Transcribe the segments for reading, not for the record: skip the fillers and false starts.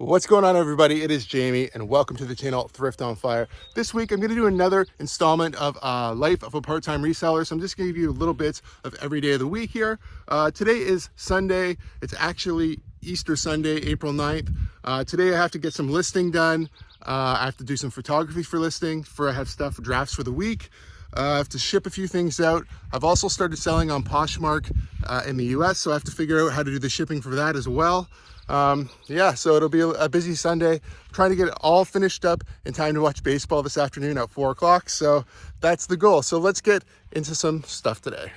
What's going on, everybody? It is Jamie and welcome to the channel Thrift on Fire. This week I'm going to do another installment of Life of a Part-Time Reseller. So I'm just going to give you little bits of every day of the week here. Today is Sunday. It's actually Easter Sunday, April 9th. Today I have to get some listing done. I have to do some photography for listing. I have stuff for drafts for the week. I have to ship a few things out. I've also started selling on Poshmark in the US, so I have to figure out how to do the shipping for that as well. Yeah, so it'll be a busy Sunday. I'm trying to get it all finished up in time to watch baseball this afternoon at 4 o'clock. So that's the goal. So let's get into some stuff today.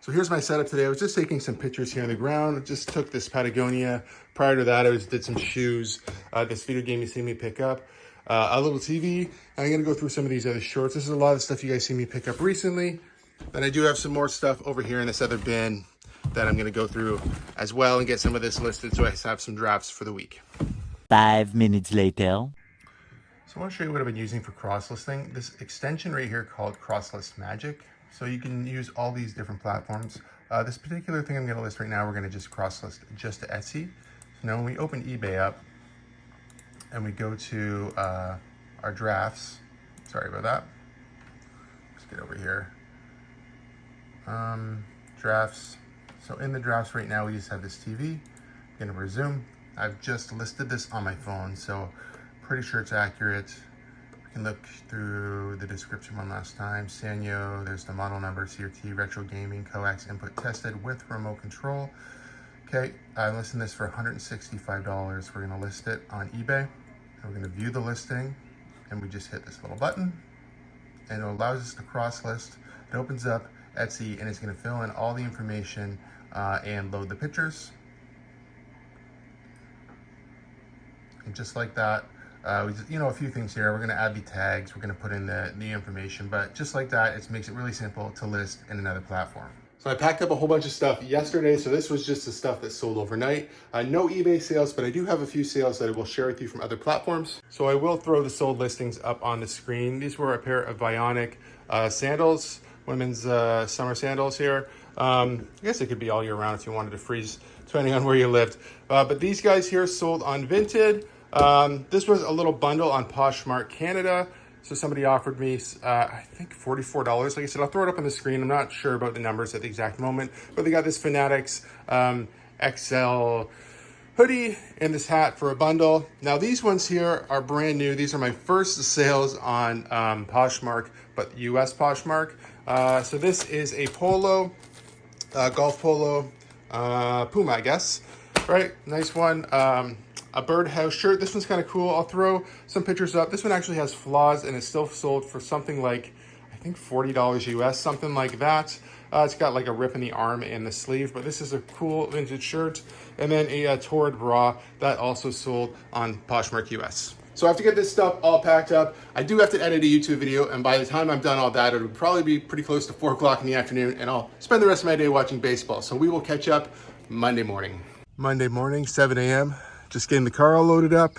So here's my setup today. I was just taking some pictures here on the ground. I just took this Patagonia. Prior to that, I did some shoes. This video game you see me pick up. A little TV. I'm going to go through some of these other shorts. This is a lot of stuff you guys see me pick up recently. Then I do have some more stuff over here in this other bin that I'm going to go through as well and get some of this listed so I have some drafts for the week. 5 minutes later. So I want to show you what I've been using for cross listing. This extension right here called Cross List Magic. So you can use all these different platforms. This particular thing I'm going to list right now, we're going to just cross list just to Etsy. So now when we open eBay up, and we go to our drafts. Sorry about that. Let's get over here. Drafts. So in the drafts right now, we just have this TV. I'm gonna resume. I've just listed this on my phone, so pretty sure it's accurate. We can look through the description one last time. Sanyo, there's the model number, CRT, retro gaming, coax input tested with remote control. Okay, I'm listing this for $165. We're gonna list it on eBay. And we're gonna view the listing, and we just hit this little button, and it allows us to cross list. It opens up Etsy, and it's gonna fill in all the information and load the pictures. And just like that, we just, a few things here. We're gonna add the tags, we're gonna put in the information, but just like that, it makes it really simple to list in another platform. So I packed up a whole bunch of stuff yesterday. So this was just the stuff that sold overnight. No eBay sales, but I do have a few sales that I will share with you from other platforms. So I will throw the sold listings up on the screen. These were a pair of Bionic sandals, women's summer sandals here. I guess it could be all year round if you wanted to freeze, depending on where you lived. But these guys here sold on Vinted. This was a little bundle on Poshmark Canada. So somebody offered me, I think $44. Like I said, I'll throw it up on the screen. I'm not sure about the numbers at the exact moment, but they got this Fanatics XL hoodie and this hat for a bundle. Now these ones here are brand new. These are my first sales on Poshmark, but US Poshmark. So this is a polo, golf polo, Puma, I guess. Right, nice one. A birdhouse shirt. This one's kind of cool. I'll throw some pictures up. This one actually has flaws and it's still sold for something like, I think $40 US, something like that. It's got like a rip in the arm and the sleeve, but this is a cool vintage shirt. And then a torrid bra that also sold on Poshmark US. So I have to get this stuff all packed up. I do have to edit a YouTube video, and by the time I'm done all that, it'll probably be pretty close to 4 o'clock in the afternoon, and I'll spend the rest of my day watching baseball. So we will catch up Monday morning. Monday morning, 7 a.m. Just getting the car all loaded up.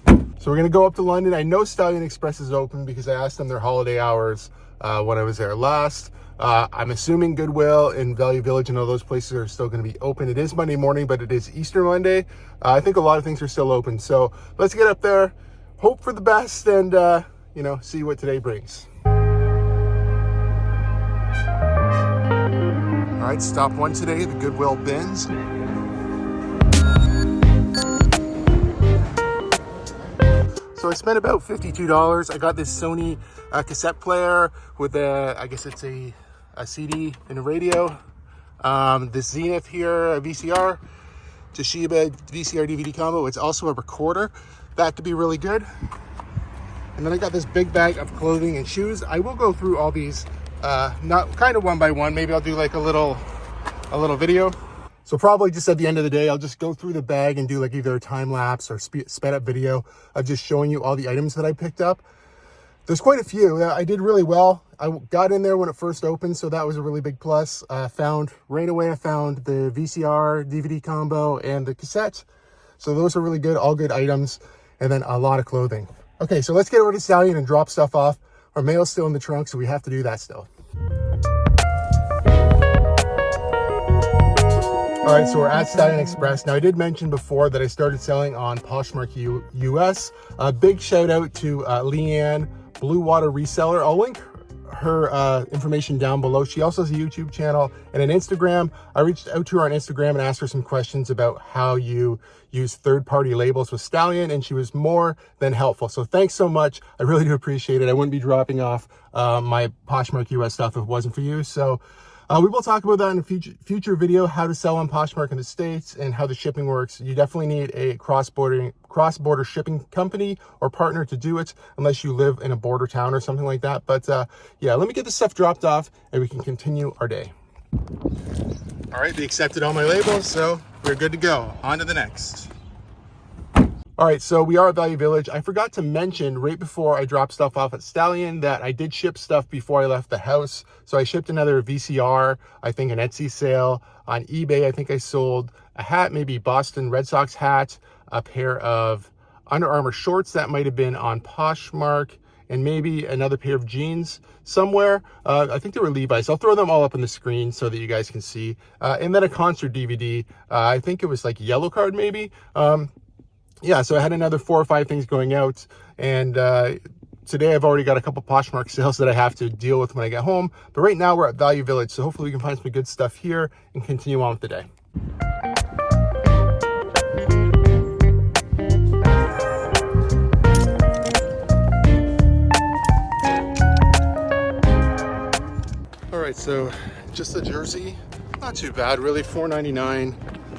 So we're gonna go up to London. I know Stallion Express is open because I asked them their holiday hours when I was there last. I'm assuming Goodwill and Value Village and all those places are still gonna be open. It is Monday morning, but it is Easter Monday. I think a lot of things are still open. So let's get up there, hope for the best, and see what today brings. All right, stop one today, the Goodwill bins. So I spent about $52. I got this Sony cassette player with I guess it's a CD and a radio. This Zenith here, a VCR, Toshiba VCR DVD combo. It's also a recorder. That could be really good. And then I got this big bag of clothing and shoes. I will go through all these, not kind of one by one. Maybe I'll do like a little video. So probably just at the end of the day, I'll just go through the bag and do like either a time lapse or sped up video of just showing you all the items that I picked up. There's quite a few. I did really well. I got in there when it first opened, so that was a really big plus. Right away, I found the VCR, DVD combo, and the cassette. So those are really good, all good items. And then a lot of clothing. Okay, so let's get over to Stallion and drop stuff off. Our mail's still in the trunk, so we have to do that still. All right, so we're at Stallion Express. Now, I did mention before that I started selling on Poshmark US. Big shout out to LeeAnna, Bluewater Reseller. I'll link her information down below. She also has a YouTube channel and an Instagram. I reached out to her on Instagram and asked her some questions about how you use third-party labels with Stallion, and she was more than helpful. So thanks so much. I really do appreciate it. I wouldn't be dropping off my Poshmark US stuff if it wasn't for you. So we will talk about that in a future video, how to sell on Poshmark in the States and how the shipping works. You definitely need a cross-border shipping company or partner to do it, unless you live in a border town or something like that. But yeah, let me get this stuff dropped off and we can continue our day. All right, they accepted all my labels, so we're good to go. On to the next. All right, so we are at Value Village. I forgot to mention right before I dropped stuff off at Stallion that I did ship stuff before I left the house. So I shipped another VCR, I think an Etsy sale. On eBay, I think I sold a hat, maybe Boston Red Sox hat, a pair of Under Armour shorts that might have been on Poshmark, and maybe another pair of jeans somewhere. I think they were Levi's. I'll throw them all up on the screen so that you guys can see. And then a concert DVD. I think it was like Yellow Card maybe. Yeah, so I had another 4 or 5 things going out, and today I've already got a couple Poshmark sales that I have to deal with when I get home. But right now we're at Value Village, so hopefully we can find some good stuff here and continue on with the day. All right, so just the jersey, not too bad really, $4.99.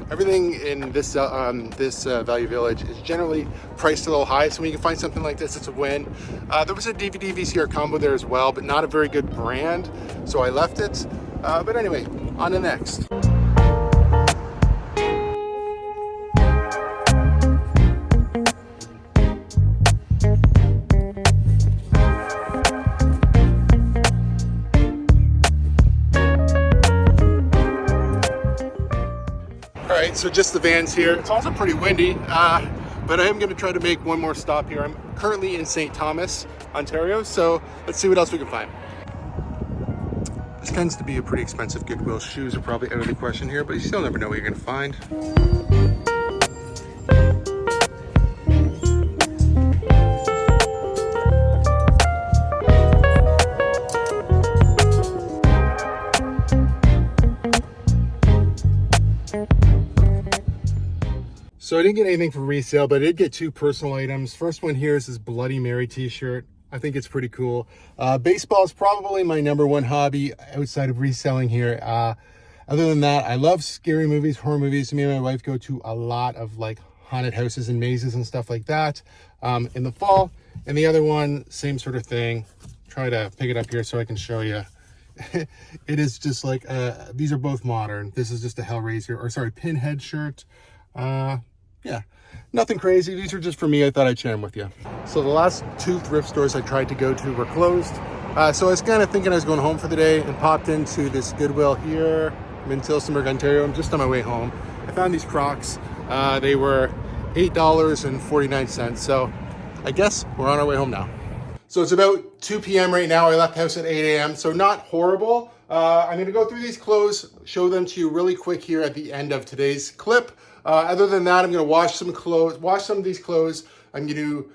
Everything in this Value Village is generally priced a little high, so when you can find something like this, it's a win. There was a DVD VCR combo there as well, but not a very good brand, so I left it. But anyway, on to the next. So just the Vans here. It's also pretty windy, but I am going to try to make one more stop here. I'm currently in St. Thomas, Ontario, so let's see what else we can find. This tends to be a pretty expensive Goodwill. Shoes are probably out of the question here, but you still never know what you're going to find. So I didn't get anything for resale, but I did get 2 personal items. First one here is this Bloody Mary t-shirt. I think it's pretty cool. Baseball is probably my #1 hobby outside of reselling here. Other than that, I love scary movies, horror movies. Me and my wife go to a lot of like haunted houses and mazes and stuff like that in the fall. And the other one, same sort of thing. Try to pick it up here so I can show you. It is just like, these are both modern. This is just a Hellraiser, or sorry, Pinhead shirt. Yeah, nothing crazy. These are just for me. I thought I'd share them with you. So the last 2 thrift stores I tried to go to were closed. So I was kind of thinking I was going home for the day and popped into this Goodwill here. I'm in Tillsonburg, Ontario. I'm just on my way home. I found these Crocs. They were $8.49. So I guess we're on our way home now. So it's about 2 p.m. right now. I left the house at 8 a.m. So not horrible. I'm going to go through these clothes, show them to you really quick here at the end of today's clip. Other than that, I'm going to wash some of these clothes. I'm going to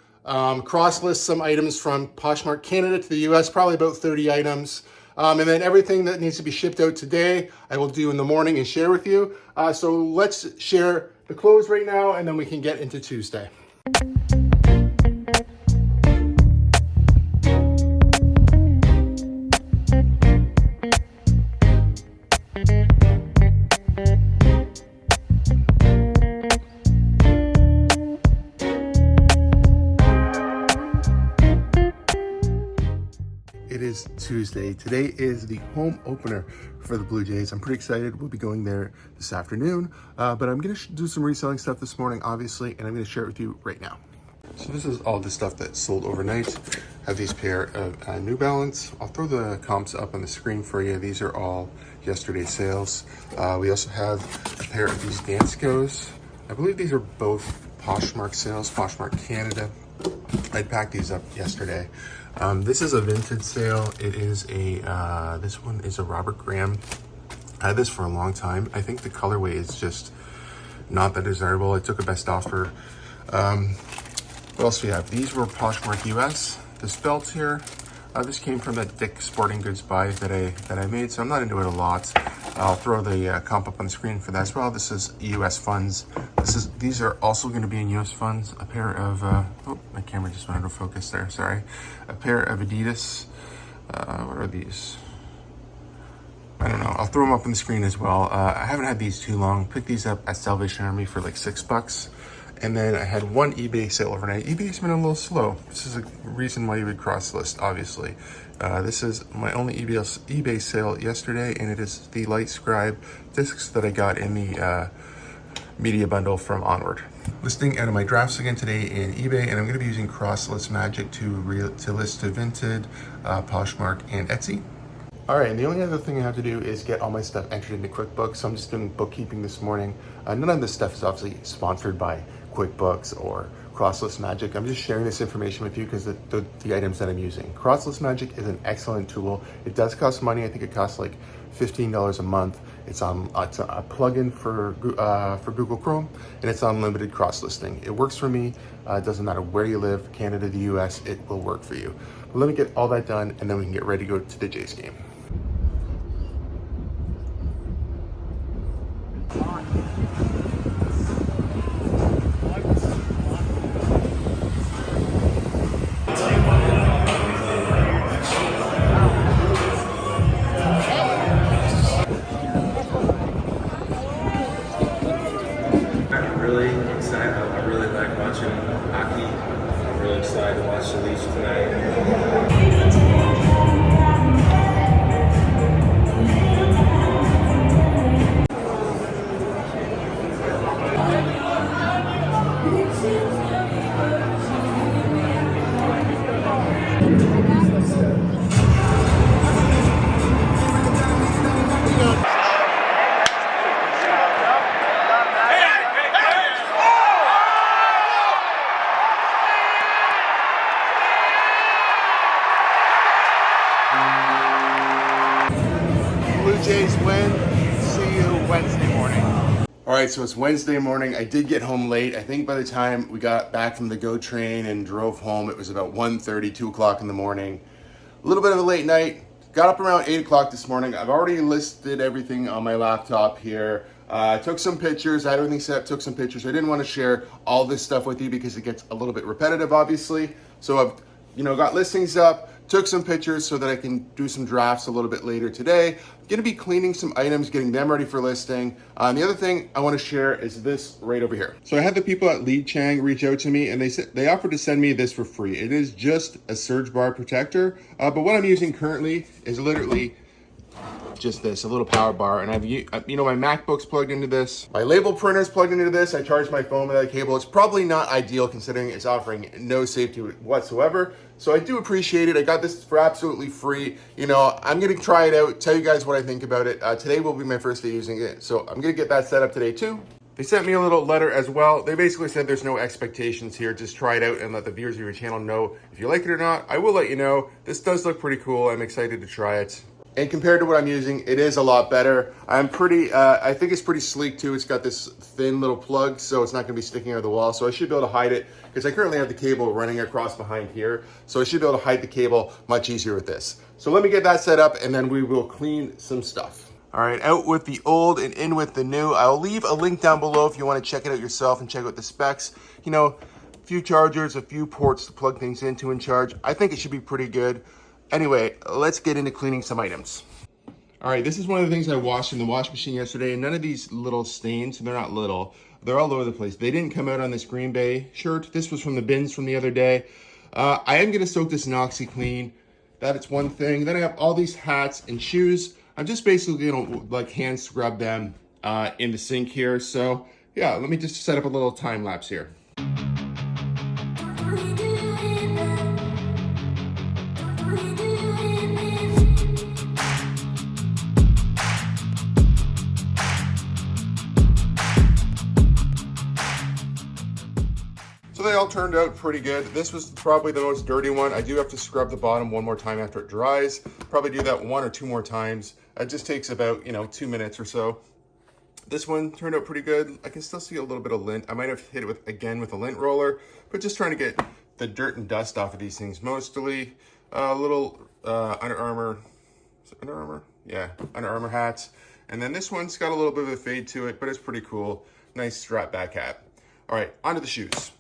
cross-list some items from Poshmark Canada to the US, probably about 30 items. And then everything that needs to be shipped out today, I will do in the morning and share with you. So let's share the clothes right now, and then we can get into Tuesday. It is Tuesday. Today is the home opener for the Blue Jays. I'm pretty excited. We'll be going there this afternoon, but I'm going to do some reselling stuff this morning, obviously, and I'm going to share it with you right now. So this is all the stuff that sold overnight. I have these pair of New Balance. I'll throw the comps up on the screen for you. These are all yesterday's sales. We also have a pair of these Danskos. I believe these are both Poshmark sales, Poshmark Canada. I packed these up yesterday. This is a vintage sale. It is a, this one is a Robert Graham. I had this for a long time. I think the colorway is just not that desirable. I took a best offer. What else do we have? These were Poshmark US. This belt here, this came from that Dick Sporting Goods buy that I made, so I'm not into it a lot. I'll throw the comp up on the screen for that as well. This is US funds. These are also going to be in US funds. A pair of oh, my camera just went out of focus there. Sorry. A pair of Adidas. What are these? I don't know. I'll throw them up on the screen as well. I haven't had these too long. Picked these up at Salvation Army for like $6. And then I had one eBay sale overnight. eBay's been a little slow. This is a reason why you would cross list, obviously. This is my only eBay sale yesterday, and it is the Light Scribe discs that I got in the media bundle from Onward. Listing out of my drafts again today in eBay, and I'm going to be using cross list magic to list to Vinted, Poshmark, and Etsy. All right, and the only other thing I have to do is get all my stuff entered into QuickBooks. So I'm just doing bookkeeping this morning. None of this stuff is obviously sponsored by QuickBooks or Crosslist Magic. I'm just sharing this information with you because the items that I'm using. Crosslist Magic is an excellent tool. It does cost money. I think it costs like $15 a month. It's a plugin for Google Chrome, and it's unlimited cross listing. It works for me. It doesn't matter where you live, Canada, the US, it will work for you. But let me get all that done, and then we can get ready to go to the Jays game. I really like watching hockey. I'm really excited to watch the Leafs tonight. Blue Jays win. See you Wednesday morning. All right, so it's Wednesday morning. I did get home late. I think by the time we got back from the GO train and drove home, it was about 1:30, 2 o'clock in the morning. A little bit of a late night. Got up around 8 o'clock this morning. I've already listed everything on my laptop here. I took some pictures. I had everything set up, took some pictures. I didn't want to share all this stuff with you because it gets a little bit repetitive, obviously. So I've got listings up, took some pictures so that I can do some drafts a little bit later today. I'm gonna be cleaning some items, getting them ready for listing. The other thing I wanna share is this right over here. So I had the people at Leadchuang reach out to me, and they offered to send me this for free. It is just a surge bar protector, but what I'm using currently is literally just this, a little power bar, and I've my MacBook's plugged into this. My label printer's plugged into this. I charge my phone with that cable. It's probably not ideal considering it's offering no safety whatsoever. So I do appreciate it. I got this for absolutely free. I'm gonna try it out, tell you guys what I think about it. Today will be my first day using it. So I'm gonna get that set up today too. They sent me a little letter as well. They basically said there's no expectations here. Just try it out and let the viewers of your channel know if you like it or not. I will let you know. This does look pretty cool. I'm excited to try it. And compared to what I'm using, it is a lot better. I think it's pretty sleek too. It's got this thin little plug, so it's not gonna be sticking out of the wall. So I should be able to hide it because I currently have the cable running across behind here. So I should be able to hide the cable much easier with this. So let me get that set up and then we will clean some stuff. All right, out with the old and in with the new. I'll leave a link down below if you wanna check it out yourself and check out the specs. A few chargers, a few ports to plug things into and charge. I think it should be pretty good. Anyway, let's get into cleaning some items. All right, this is one of the things I washed in the wash machine yesterday, and none of these little stains, they're not little, they're all over the place. They didn't come out on this Green Bay shirt. This was from the bins from the other day. I am gonna soak this in OxyClean. That is one thing. Then I have all these hats and shoes. I'm just basically gonna hand scrub them in the sink here. So yeah, let me just set up a little time lapse here. So they all turned out pretty good. This was probably the most dirty one. I do have to scrub the bottom one more time after it dries. Probably do that 1 or 2 more times. It just takes about, 2 minutes or so. This one turned out pretty good. I can still see a little bit of lint. I might have hit it again with a lint roller, but just trying to get the dirt and dust off of these things mostly. A little Under Armour, is it Under Armour? Yeah, Under Armour hats. And then this one's got a little bit of a fade to it, but it's pretty cool. Nice strap back hat. All right, onto the shoes.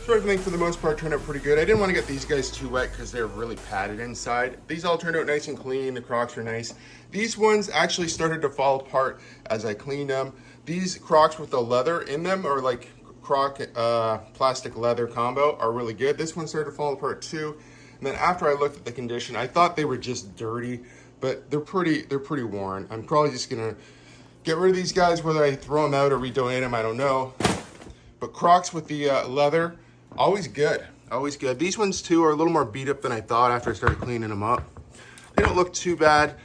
So everything for the most part turned out pretty good. I didn't want to get these guys too wet because they're really padded inside. These all turned out nice and clean. The Crocs are nice. These ones actually started to fall apart as I cleaned them. These Crocs with the leather in them, or like Croc plastic leather combo, are really good. This one started to fall apart too. And then after I looked at the condition, I thought they were just dirty, but they're pretty worn. I'm probably just gonna get rid of these guys, whether I throw them out or redonate them, I don't know. But Crocs with the leather, always good, always good. These ones too are a little more beat up than I thought after I started cleaning them up. They don't look too bad.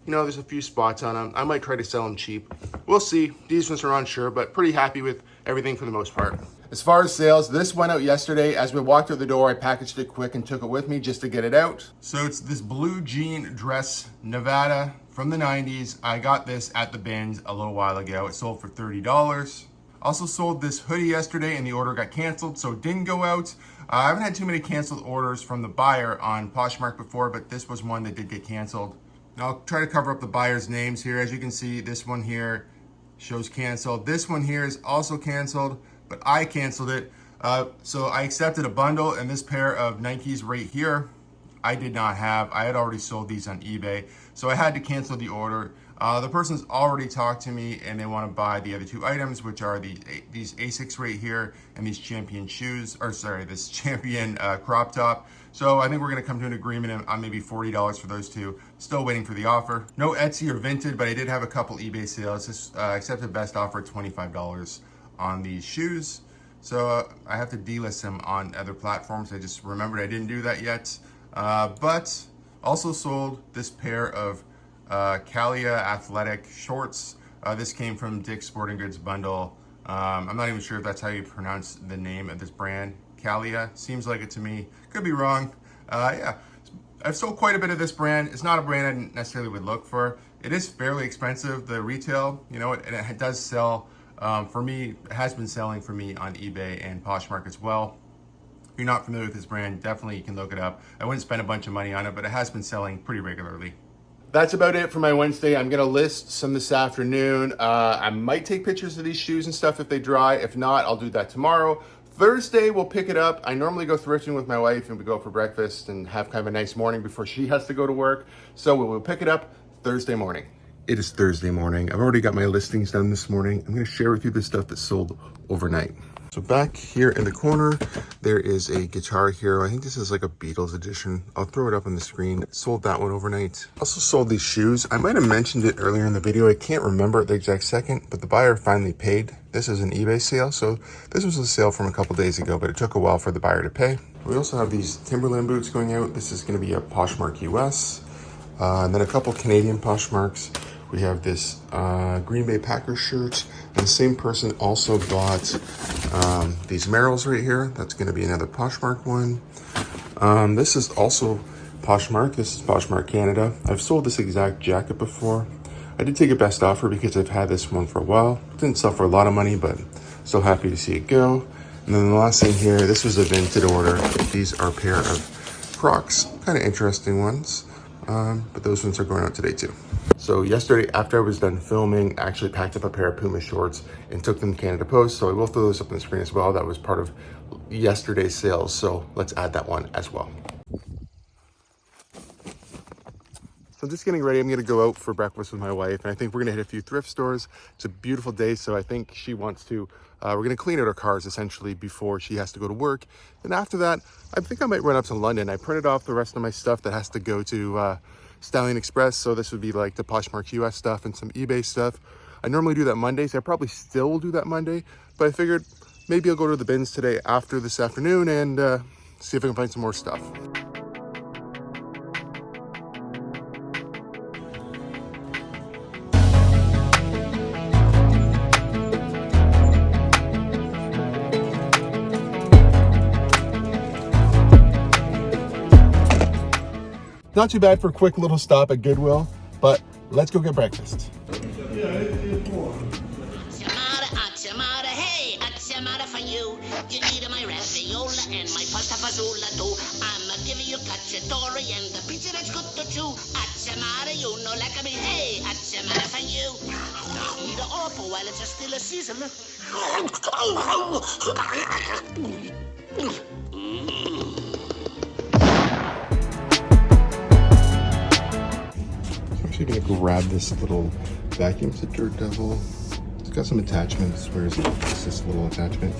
There's a few spots on them. I might try to sell them cheap. We'll see. These ones are unsure, but pretty happy with everything for the most part. As far as sales, this went out yesterday. As we walked through the door, I packaged it quick and took it with me just to get it out. So it's this blue jean dress, Nevada, from the 90s. I got this at the bins a little while ago. It sold for $30. Also sold this hoodie yesterday and the order got canceled, so it didn't go out. I haven't had too many canceled orders from the buyer on Poshmark before, but this was one that did get canceled. And I'll try to cover up the buyer's names here. As you can see, this one here shows canceled. This one here is also canceled, but I canceled it. So I accepted a bundle, and this pair of Nikes right here, I did not have. I had already sold these on eBay, so I had to cancel the order. The person's already talked to me and they want to buy the other 2 items, which are these Asics right here and these Champion shoes, or sorry, this Champion crop top. So I think we're going to come to an agreement on maybe $40 for those 2. Still waiting for the offer. No Etsy or Vinted, but I did have a couple eBay sales. This accepted best offer, $25 on these shoes. So I have to delist them on other platforms. I just remembered I didn't do that yet. But also sold this pair of Cail athletic shorts. This came from Dick's Sporting Goods bundle. I'm not even sure if that's how you pronounce the name of this brand. Cail, seems like it to me. Could be wrong. Yeah, I've sold quite a bit of this brand. It's not a brand I necessarily would look for. It is fairly expensive, the retail, and it does sell for me. It has been selling for me on eBay and Poshmark as well. If you're not familiar with this brand, definitely you can look it up. I wouldn't spend a bunch of money on it, but it has been selling pretty regularly. That's about it for my Wednesday. I'm gonna list some this afternoon. I might take pictures of these shoes and stuff if they dry. If not, I'll do that tomorrow. Thursday, we'll pick it up. I normally go thrifting with my wife and we go for breakfast and have kind of a nice morning before she has to go to work. So we will pick it up Thursday morning. It is Thursday morning. I've already got my listings done this morning. I'm gonna share with you the stuff that sold overnight. So back here in the corner, there is a Guitar Hero. I think this is like a Beatles edition. I'll throw it up on the screen. Sold that one overnight. Also sold these shoes. I might have mentioned it earlier in the video. I can't remember at the exact second, but the buyer finally paid. This is an eBay sale. So this was a sale from a couple days ago, but it took a while for the buyer to pay. We also have these Timberland boots going out. This is gonna be a Poshmark US. And then a couple Canadian Poshmarks. We have this Green Bay Packers shirt, and the same person also bought these Merrills right here. That's going to be another Poshmark one. This is also Poshmark. This is Poshmark Canada. I've sold this exact jacket before. I did take a best offer because I've had this one for a while. Didn't sell for a lot of money, but still happy to see it go. And then the last thing here, this was a Vinted order. These are a pair of Crocs, kind of interesting ones. But those ones are going out today too. So yesterday, after I was done filming, I actually packed up a pair of Puma shorts and took them to Canada Post. So I will throw those up on the screen as well. That was part of yesterday's sales. So let's add that one as well. So I'm just getting ready. I'm going to go out for breakfast with my wife. And I think we're going to hit a few thrift stores. It's a beautiful day. So I think she wants to, we're going to clean out our cars essentially before she has to go to work. And after that, I think I might run up to London. I printed off the rest of my stuff that has to go to Stallion Express. So this would be like the Poshmark US stuff and some eBay stuff. I normally do that Mondays. I probably still will do that Monday, but I figured maybe I'll go to the bins today after this afternoon and see if I can find some more stuff. Not too bad for a quick little stop at Goodwill, but let's go get breakfast. Hey, for you. You need my raviola and my pasta fazola too. I'ma give you cacciatore and the pizza that's good to chew. You know like me. Hey, for you. Eat it up while it's still a season. I'm actually gonna grab this little vacuum. It's a Dirt Devil. It's got some attachments. Where is it? It's this little attachment.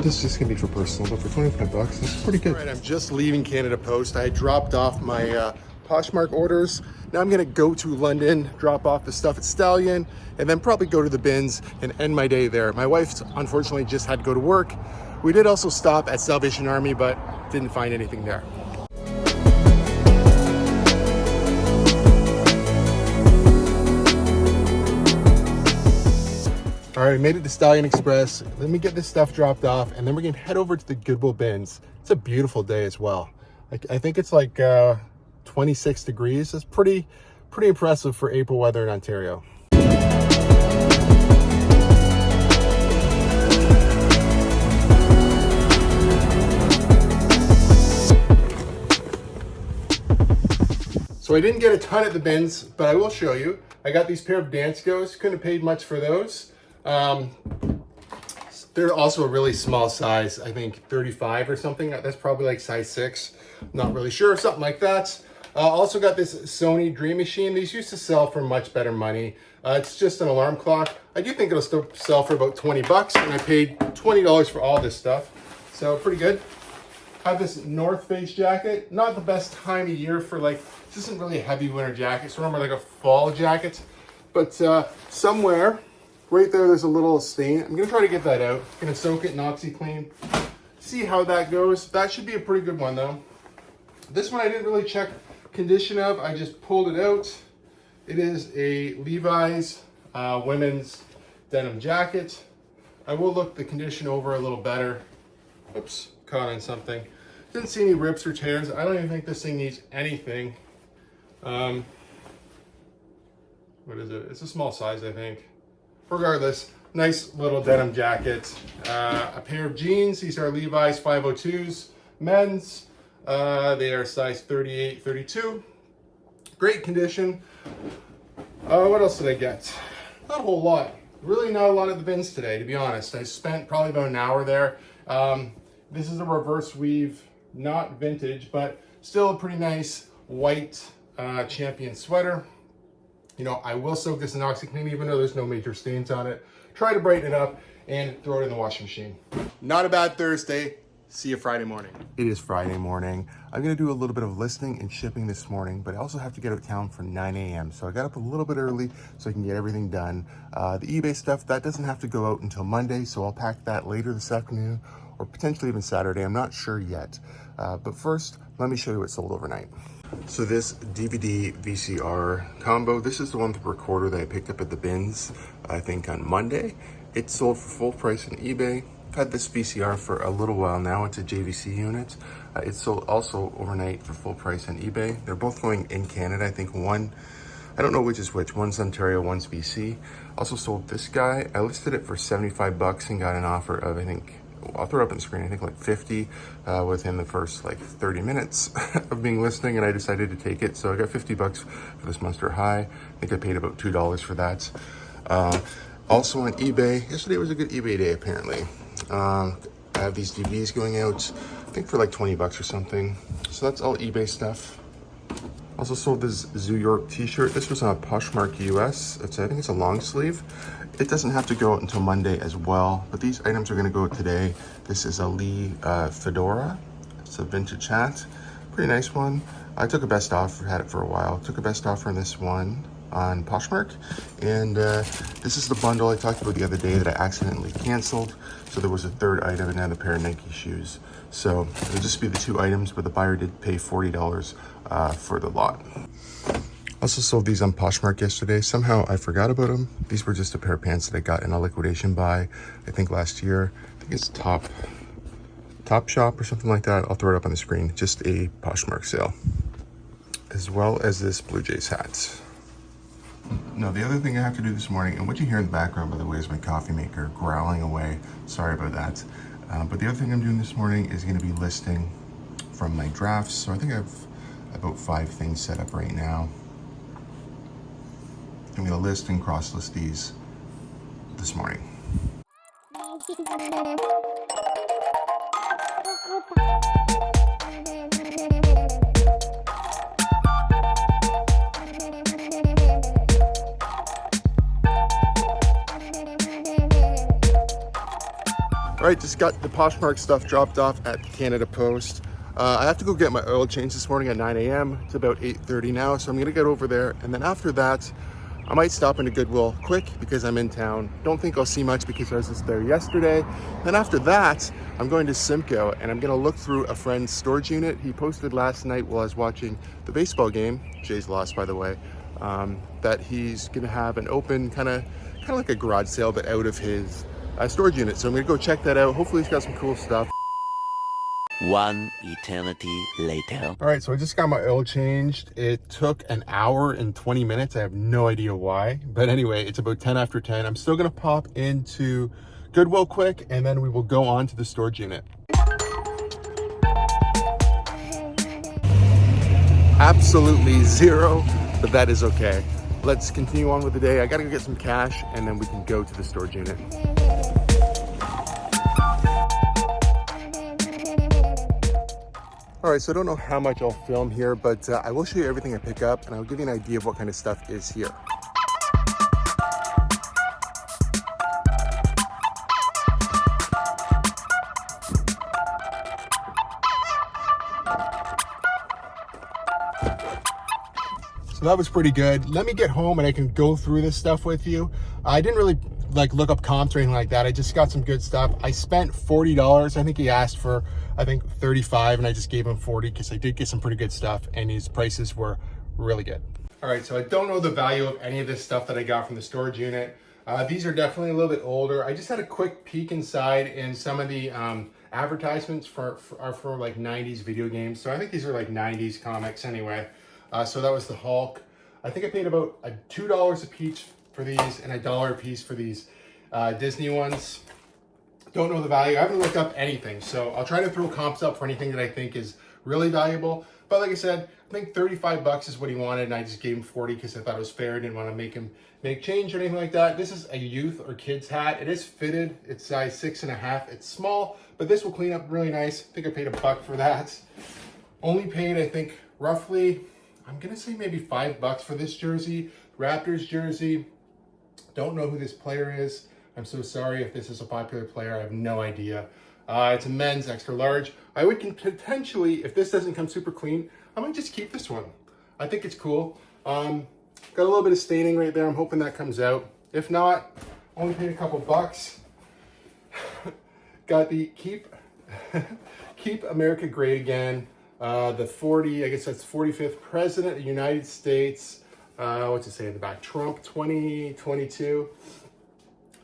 This is gonna be for personal, but for 25 bucks, this is pretty good. All right, I'm just leaving Canada Post. I dropped off my Poshmark orders. Now I'm gonna go to London, drop off the stuff at Stallion, and then probably go to the bins and end my day there. My wife, unfortunately, just had to go to work. We did also stop at Salvation Army, but didn't find anything there. All right, I made it to Stallion Express. Let me get this stuff dropped off, and then we're gonna head over to the Goodwill bins. It's a beautiful day as well. I think it's like 26 degrees. That's pretty impressive for April weather in Ontario. So I didn't get a ton at the bins, but I will show you. I got these pair of Danskos. Couldn't have paid much for those. They're also a really small size, I think 35 or something. That's probably like size 6. Not really sure, something like that. Also got this Sony Dream Machine. These used to sell for much better money. It's just an alarm clock. I do think it'll still sell for about 20 bucks, and I paid $20 for all this stuff. So pretty good. Have this North Face jacket. Not the best time of year for this isn't really a heavy winter jacket. It's more like a fall jacket. But somewhere, right there's a little stain. I'm gonna try to get that out. Gonna soak it in OxyClean. See how that goes. That should be a pretty good one though. This one I didn't really check condition of. I just pulled it out. It is a Levi's women's denim jacket. I will look the condition over a little better. Oops, caught on something. Didn't see any rips or tears. I don't even think this thing needs anything. What is it? It's a small size, I think. Regardless, nice little denim jacket. A pair of jeans. These are Levi's 502s, men's. They are size 38, 32. Great condition. What else did I get? Not a whole lot. Really not a lot at the bins today, to be honest. I spent probably about an hour there. This is a reverse weave, not vintage, but still a pretty nice white Champion sweater. You know, I will soak this in OxyClean even though there's no major stains on it. Try to brighten it up and throw it in the washing machine. Not a bad Thursday. See you Friday morning. It is Friday morning. I'm gonna do a little bit of listing and shipping this morning, but I also have to get out of town for 9 a.m. So I got up a little bit early so I can get everything done. The eBay stuff, that doesn't have to go out until Monday, so I'll pack that later this afternoon or potentially even Saturday. I'm not sure yet. But first, let me show you what sold overnight. So this DVD VCR combo, this is the one with the recorder that I picked up at the bins, I think on Monday. It sold for full price on eBay. I've had this VCR for a little while now. It's a JVC unit. It sold also overnight for full price on eBay. They're both going in Canada. I think one, I don't know which is which. One's Ontario, one's BC. Also sold this guy. I listed it for 75 bucks and got an offer of, I think, I'll throw it up on the screen, I think like 50 within the first like 30 minutes of being listing, and I decided to take it. So I got 50 bucks for this Monster High. I think I paid about $2 for that. Also on eBay, yesterday was a good eBay day apparently. I have these DVDs going out, I think for like 20 bucks or something. So that's all eBay stuff. Also sold this Zoo York t-shirt. This was on Poshmark US. I think it's a long sleeve. It doesn't have to go out until Monday as well, but these items are gonna go out today. This is a Lee fedora. It's a vintage hat. Pretty nice one. I took a best offer, had it for a while. Took a best offer on this one. on Poshmark. And this is the bundle I talked about the other day that I accidentally canceled. So there was a third item, another pair of Nike shoes. So it'll just be the 2 items, but the buyer did pay $40 for the lot. Also sold these on Poshmark yesterday. Somehow I forgot about them. These were just a pair of pants that I got in a liquidation buy, I think last year. I think it's Top Shop or something like that. I'll throw it up on the screen. Just a Poshmark sale. As well as this Blue Jays hat. Now the other thing I have to do this morning, and what you hear in the background, by the way, is my coffee maker growling away. Sorry about that. But the other thing I'm doing this morning is going to be listing from my drafts. So I think I have about 5 things set up right now. I'm going to list and cross list these this morning. All right, just got the Poshmark stuff dropped off at Canada Post. I have to go get my oil change this morning at 9 a.m. It's about 8:30 now, so I'm gonna get over there. And then after that, I might stop into Goodwill quick because I'm in town. Don't think I'll see much because I was just there yesterday. Then after that, I'm going to Simcoe and I'm gonna look through a friend's storage unit. He posted last night while I was watching the baseball game, Jays lost by the way, that he's gonna have an open kind of like a garage sale, but out of his storage unit. So I'm gonna go check that out. Hopefully he's got some cool stuff. One eternity later. All right, so I just got my oil changed. It took an hour and 20 minutes. I have no idea why, but anyway, it's about 10 after 10. I'm still gonna pop into Goodwill quick and then we will go on to the storage unit. Absolutely zero, but that is okay. Let's continue on with the day. I gotta go get some cash and then we can go to the storage unit. All right, so I don't know how much I'll film here, but I will show you everything I pick up and I'll give you an idea of what kind of stuff is here. So that was pretty good. Let me get home and I can go through this stuff with you. I didn't really look up comps or anything like that. I just got some good stuff. I spent $40. I think he asked for, I think 35 and I just gave him 40 because I did get some pretty good stuff and his prices were really good. All right, so I don't know the value of any of this stuff that I got from the storage unit. These are definitely a little bit older. I just had a quick peek inside and some of the advertisements are for like 90s video games. So I think these are like 90s comics anyway. So that was the Hulk. I think I paid about $2 a piece for these and $1 a piece for these Disney ones. Don't know the value. I haven't looked up anything. So I'll try to throw comps up for anything that I think is really valuable. But like I said, I think 35 bucks is what he wanted. And I just gave him 40 because I thought it was fair. I didn't want to make him make change or anything like that. This is a youth or kids hat. It is fitted. It's size 6.5. It's small, but this will clean up really nice. I think I paid $1 for that. Only paid, I think, roughly, I'm going to say maybe $5 for this jersey. Raptors jersey. Don't know who this player is. I'm so sorry if this is a popular player. I have no idea. It's a men's extra large. I would potentially, if this doesn't come super clean, I might just keep this one. I think it's cool. Got a little bit of staining right there. I'm hoping that comes out. If not, only paid a couple bucks. Got the Keep America Great Again. The 40, I guess that's 45th President of the United States. What's it say in the back? Trump 2022.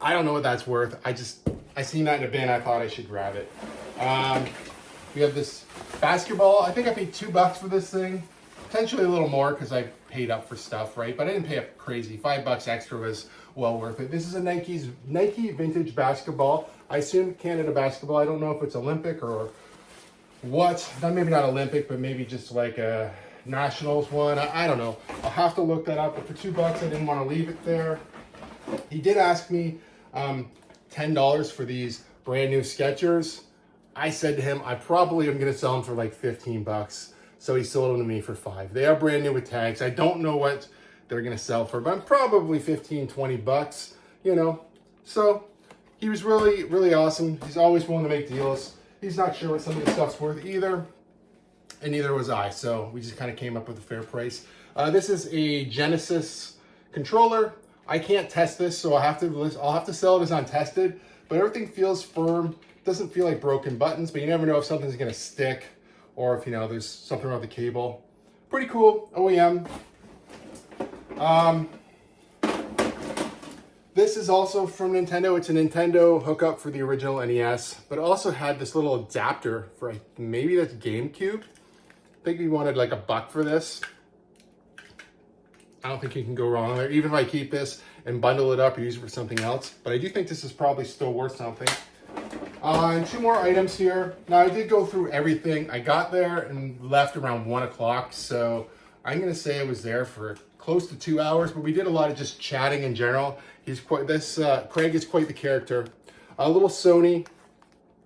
I don't know what that's worth. I seen that in a bin. I thought I should grab it. We have this basketball. I think I paid $2 for this thing. Potentially a little more because I paid up for stuff, right? But I didn't pay up crazy. $5 extra was well worth it. This is a Nike vintage basketball. I assume Canada basketball. I don't know if it's Olympic or what. Maybe not Olympic, but maybe just like a Nationals one. I don't know. I'll have to look that up. But for $2, I didn't want to leave it there. He did ask me $10 for these brand new Skechers. I said to him, I probably am going to sell them for like $15. So he sold them to me for $5. They are brand new with tags. I don't know what they're going to sell for, but I'm probably $15-20, you know. So he was really, really awesome. He's always willing to make deals. He's not sure what some of the stuff's worth either, and neither was I. So we just kind of came up with a fair price. This is a Genesis Controller, I can't test this, so I'll have to sell it as untested, but everything feels firm. Doesn't feel like broken buttons, but you never know if something's gonna stick or if, you know, there's something wrong with the cable. Pretty cool, OEM. This is also from Nintendo. It's a Nintendo hookup for the original NES, but it also had this little adapter for, maybe that's GameCube. I think we wanted like $1 for this. I don't think you can go wrong there, even if I keep this and bundle it up or use it for something else. But I do think this is probably still worth something. And 2 more items here. Now, I did go through everything. I got there and left around 1 o'clock, so I'm gonna say I was there for close to 2 hours, but we did a lot of just chatting in general. Craig is quite the character. A little Sony.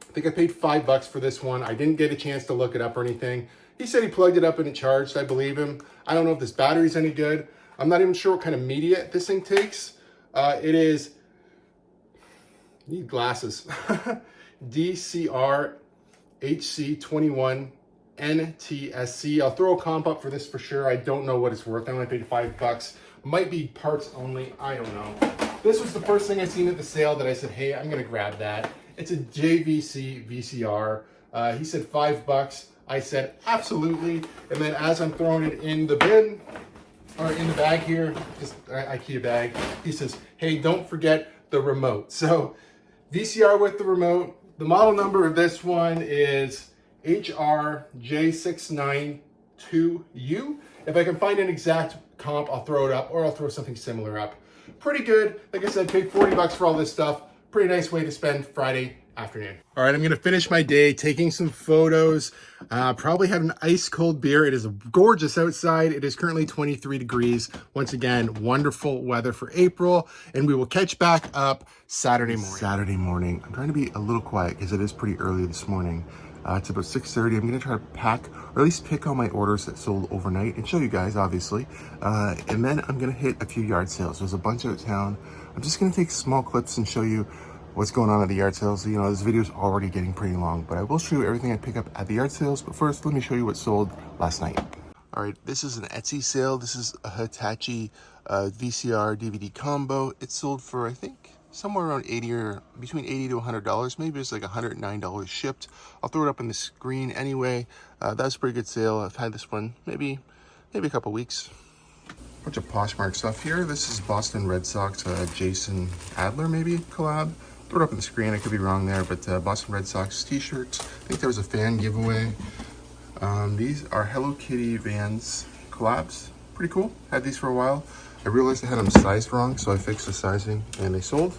I think I paid $5 for this one. I didn't get a chance to look it up or anything. He said he plugged it up and it charged. I believe him. I don't know if this battery's any good. I'm not even sure what kind of media this thing takes. It is, need glasses. DCR HC21 NTSC. I'll throw a comp up for this for sure. I don't know what it's worth. I only paid $5. Might be parts only. I don't know. This was the first thing I seen at the sale that I said, hey, I'm gonna grab that. It's a JVC VCR. He said $5. I said absolutely. And then as I'm throwing it in the bin, or in the bag here, just IKEA bag, he says, hey, don't forget the remote. So VCR with the remote. The model number of this one is HRJ692U. If I can find an exact comp, I'll throw it up, or I'll throw something similar up. Pretty good. Like I said, paid $40 for all this stuff. Pretty nice way to spend Friday afternoon. All right, I'm gonna finish my day taking some photos. Probably have an ice cold beer. It is gorgeous outside. It is currently 23 degrees. Once again, wonderful weather for April, and we will catch back up Saturday morning. I'm trying to be a little quiet because it is pretty early this morning. It's about 6:30. I'm gonna try to pack, or at least pick all my orders that sold overnight and show you guys, obviously. And then I'm gonna hit a few yard sales. There's a bunch out of town. I'm just gonna take small clips and show you what's going on at the yard sales. You know, this video is already getting pretty long, but I will show you everything I pick up at the yard sales. But first, let me show you what sold last night. All right, this is an Etsy sale. This is a Hitachi VCR DVD combo. It sold for, I think, somewhere around between $80 to $100. Maybe it's like $109 shipped. I'll throw it up on the screen anyway. That's a pretty good sale. I've had this one maybe a couple weeks. Bunch of Poshmark stuff here. This is Boston Red Sox, Jason Adler maybe collab. Throw it up on the screen. I could be wrong there, but Boston Red Sox t-shirts. I think there was a fan giveaway. These are Hello Kitty Vans collabs. Pretty cool. Had these for a while. I realized I had them sized wrong, so I fixed the sizing and they sold.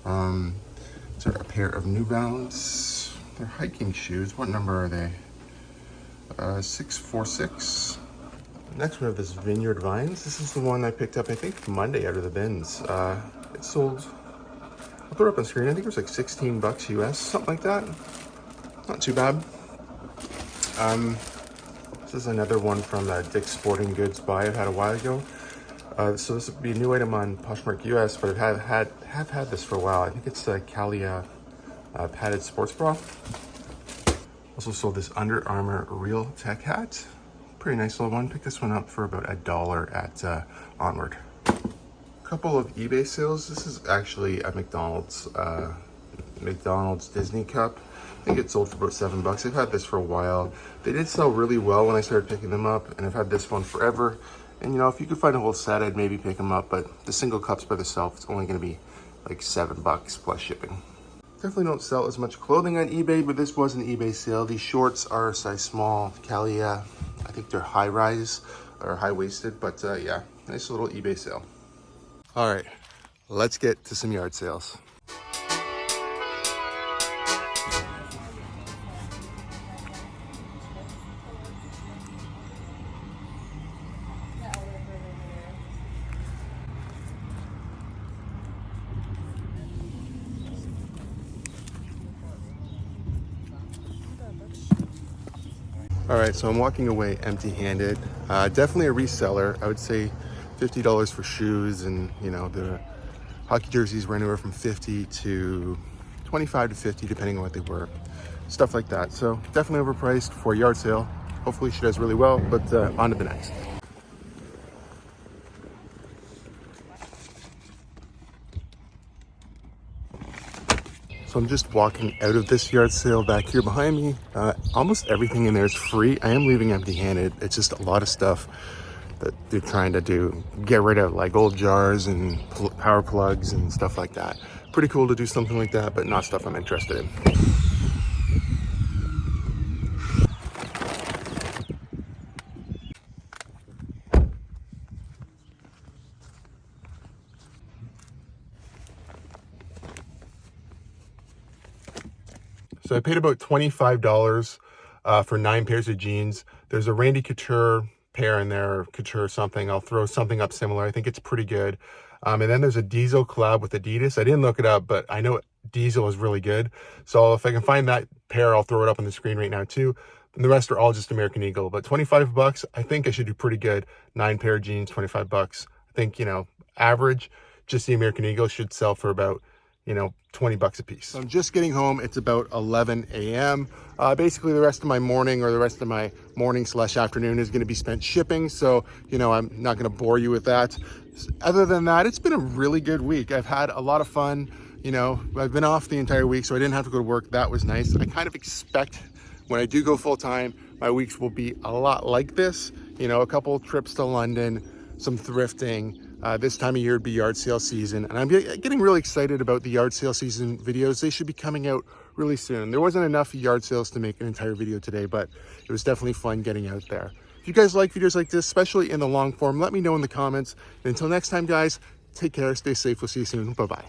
These are a pair of New Balance. They're hiking shoes. What number are they? 646. Next we have this Vineyard Vines. This is the one I picked up, I think, Monday out of the bins. It sold, I'll throw it up on the screen. I think it was like $16 US, something like that. Not too bad. This is another one from Dick's Sporting Goods buy I had a while ago. So this would be a new item on Poshmark US, but I have had this for a while. I think it's the Cail padded sports bra. Also sold this Under Armour Real Tech hat. Pretty nice little one. Picked this one up for about $1 at Onward. Couple of eBay sales. This is actually a McDonald's Disney cup. I think it sold for about $7. I've had this for a while. They did sell really well when I started picking them up, and I've had this one forever. And you know, if you could find a whole set, I'd maybe pick them up, but the single cups by themselves, it's only gonna be like $7 plus shipping. Definitely don't sell as much clothing on eBay, but this was an eBay sale. These shorts are a size small, Cail. I think they're high rise or high waisted, but yeah, nice little eBay sale. All right, let's get to some yard sales. All right, so I'm walking away empty-handed. Definitely a reseller. I would say $50 for shoes, and you know, the hockey jerseys were anywhere from 50 to 25 to 50, depending on what they were. Stuff like that. So definitely overpriced for a yard sale. Hopefully she does really well, but on to the next. So I'm just walking out of this yard sale back here behind me. Almost everything in there is free. I am leaving empty-handed. It's just a lot of stuff that they're trying to get rid of, like old jars and power plugs and stuff like that. Pretty cool to do something like that, but not stuff I'm interested in. So I paid about $25 for 9 pairs of jeans. There's a Randy Couture pair in there, or Couture something. I'll throw something up similar. I think it's pretty good. And then there's a Diesel collab with Adidas. I didn't look it up, but I know Diesel is really good. So if I can find that pair, I'll throw it up on the screen right now too. And the rest are all just American Eagle. But 25 bucks, I think I should do pretty good. 9 pair of jeans, 25 bucks. I think, average, just the American Eagle should sell for about, 20 bucks a piece. So I'm just getting home. It's about 11 a.m. Basically the rest of my morning, or the rest of my morning/afternoon, is going to be spent shipping. So, I'm not going to bore you with that. Other than that, it's been a really good week. I've had a lot of fun. I've been off the entire week, so I didn't have to go to work. That was nice. I kind of expect when I do go full time, my weeks will be a lot like this. A couple trips to London, some thrifting. This time of year would be yard sale season, and I'm getting really excited about the yard sale season videos. They should be coming out really soon. There wasn't enough yard sales to make an entire video today, but it was definitely fun getting out there. If you guys like videos like this, especially in the long form, let me know in the comments. And until next time, guys, take care, stay safe. We'll see you soon. Bye-bye.